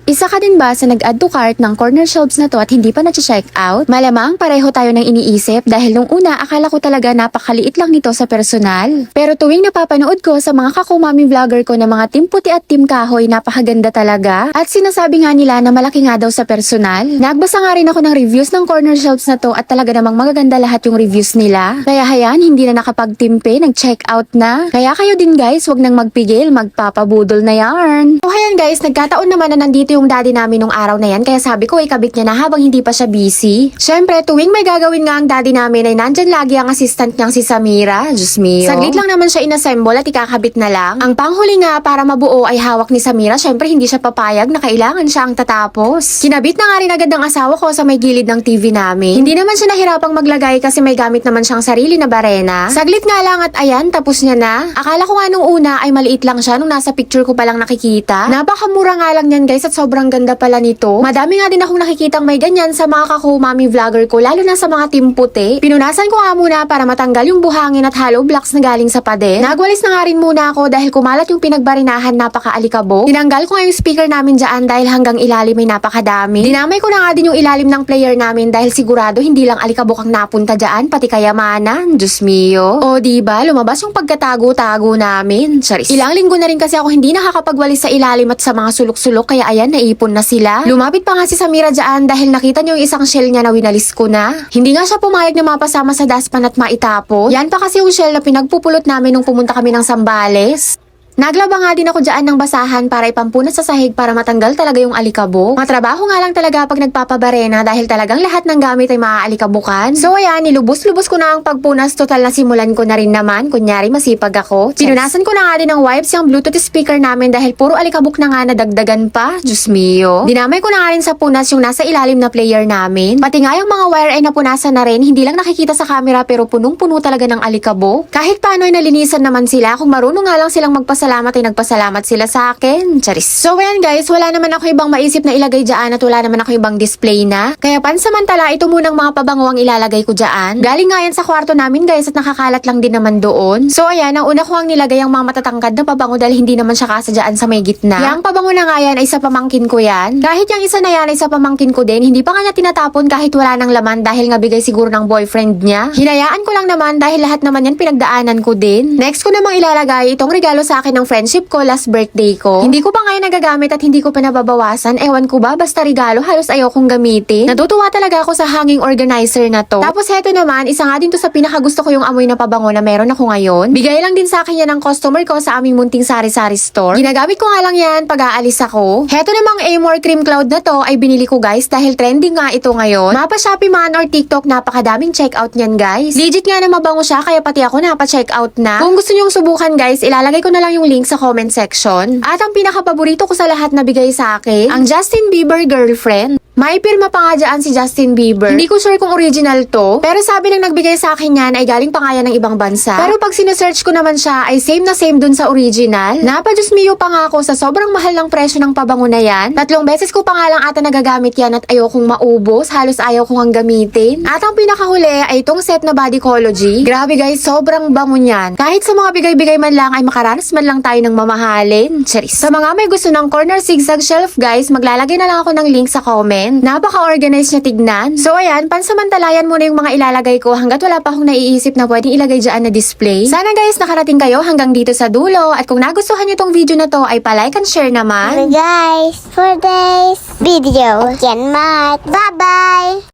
Isa ka din ba sa nag-add to cart ng corner shelves na to at hindi pa na-check out? Malamang pareho tayo ng iniisip dahil nung una akala ko talaga napakaliit lang nito sa personal. Pero tuwing napapanood ko sa mga kakumami vlogger ko na mga team puti at team kahoy, napakaganda talaga. At sinasabi nga nila na malaki nga daw sa personal. Nagbasa nga rin ako ng reviews ng corner shelves na to at talaga namang magaganda lahat yung reviews nila. Kaya hayan, hindi na nakapagtimpe, nag-check out na. Kaya kayo din guys, wag nang magpigil, magpapabudol na yarn. So hayan guys, nagkataon naman na nandito yung daddy namin nung araw na yan, kaya sabi ko ikabit niya na habang hindi pa siya busy. Syempre, tuwing may gagawin nga ang daddy namin ay nandyan lagi ang assistant niyang si Samira. Diyos mio. Saglit lang naman siya inassemble at ikakabit na lang. Ang panghuli nga para mabuo ay hawak ni Samira. Syempre, hindi siya papayag na kailangan siya ang tatapos. Kinabit na nga rin agad ng asawa ko sa may gilid ng TV namin. Hindi naman siya nahirapang maglagay kasi may gamit naman siyang sarili na barena. Saglit nga lang at ayan, tapos niya na. Akala ko nga nung una ay maliit lang siya nung nasa picture ko palang nakikita. Napakamura nga lang yan guys at sobrang ganda pala nito. Madami nga din akong nakikitang may ganyan sa mga kakumami vlogger ko, lalo na sa mga team puti. Pinunasan ko nga muna para matanggal yung buhangin at hollow blocks na galing sa pader. Nagwalis na nga rin muna ako dahil kumalat yung pinagbarinahan, napaka-alikabok. Tinanggal ko nga yung speaker namin dyan dahil hanggang ilalim ay napakadami. Dinamay ko na nga din yung ilalim ng player namin dahil sigurado hindi lang alikabok ang napunta dyan, pati kayamanan. Diyos mio. O diba, lumabas yung pagkatago-tago namin. Charis. Ilang linggo na rin kasi ako hindi nakakapagwalis sa ilalim at sa mga sulok-sulok, kaya ayan, naipon na sila. Lumapit pa nga si Samira dyan dahil nakita niyo yung isang shell niya na winalis ko na. Hindi nga siya pumayag na mapasama sa daspan at maitapon. Yan pa kasi yung shell na pinagpupulot namin nung pumunta kami ng Sambales. Naglaba nga din ako dyan ng basahan para ipampunat sa sahig para matanggal talaga yung alikabok. Matrabaho nga lang talaga pag nagpapabarena dahil talagang lahat ng gamit ay maaalikabukan. So ayan, nilubos-lubos ko na ang pagpunas. Total na simulan ko na rin naman. Kunyari masipag ako. Pinunasan ko na nga din ng wipes yung Bluetooth speaker namin dahil puro alikabok na nga nadagdagan pa. Diyos mio. Dinamay ko na nga rin sa punas yung nasa ilalim na player namin. Pati nga yung mga wire ay napunasan na rin. Hindi lang nakikita sa camera pero punong-puno talaga ng alikabok. Kahit paano ay nalinisan naman sila. Kung marunong nga lang silang magpasalamat ay nagpasalamat sila sa akin. Charis. So ayan guys, wala naman ako ibang maisip na ilagay dyan at wala naman ako ibang display na. Kaya pansamantala, ito munang mga pabango ang ilalagay ko dyan. Galing nga yan sa kwarto namin guys at nakakalat lang din naman doon. So ayan, ang una ko ang nilagay ang mga matatangkad na pabango dahil hindi naman siya kasa dyan sa may gitna. Yang pabango na nga yan ay sa pamangkin ko yan. Kahit yung isa na yan ay sa pamangkin ko din, hindi pa nga niya tinatapon kahit wala nang laman dahil nga bigay siguro ng boyfriend niya. Hinayaan ko lang naman dahil lahat naman yan pinagdaanan ko din. Next ko namang ilalagay itong regalo sa akin ng friendship ko last birthday ko. Hindi ko pa ngayon nagagamit at hindi ko pa nababawasan. Ewan ko ba, basta regalo, halos ayaw kong gamitin. Natutuwa talaga ako sa hanging organizer na to. Tapos heto naman, isa nga din to sa pinakagusto ko yung amoy na pabango na meron ako ngayon. Bigay lang din sa akin yan ng customer ko sa aming munting sari-sari store. Ginagamit ko nga lang yan pag aalis ako. Heto namang Amore Cream Cloud na to ay binili ko guys dahil trending nga ito ngayon. Mapa Shopee man or TikTok, napakadaming checkout niyan guys. Legit nga na mabango siya kaya pati ako napa-checkout na. Kung gusto niyong subukan guys, ilalagay ko na lang yung link sa comment section. At ang pinaka-paborito ko sa lahat na bigay sa akin, ang Justin Bieber Girlfriend. May pirma pa nga dyan si Justin Bieber. Hindi ko sure kung original to, pero sabi ng nagbigay sa akin yan ay galing pa nga yan ng ibang bansa. Pero pag sinesearch ko naman siya ay same na same dun sa original. Napa-Diyos mio pa nga ako sa sobrang mahal ng presyo ng pabango na yan. 3 beses ko pa nga lang ata nagagamit yan at ayokong maubos. Halos ayaw kong ang gamitin. At ang pinakahuli ay itong set na Bodycology. Grabe guys, sobrang bango niyan. Kahit sa mga bigay-bigay man lang ay makaranas man lang tayo ng mamahalin. Charis. Sa mga may gusto ng corner zigzag shelf guys, maglalagay na lang ako ng link sa comment. Napaka-organized niya tignan. So ayan, pansamantalayan muna yung mga ilalagay ko hanggat wala pa akong naiisip na pwedeng ilagay dyan na display. Sana guys, nakarating kayo hanggang dito sa dulo. At kung nagustuhan nyo tong video na to ay pa-like and share naman. Guys, for this video, yan mat. Bye-bye!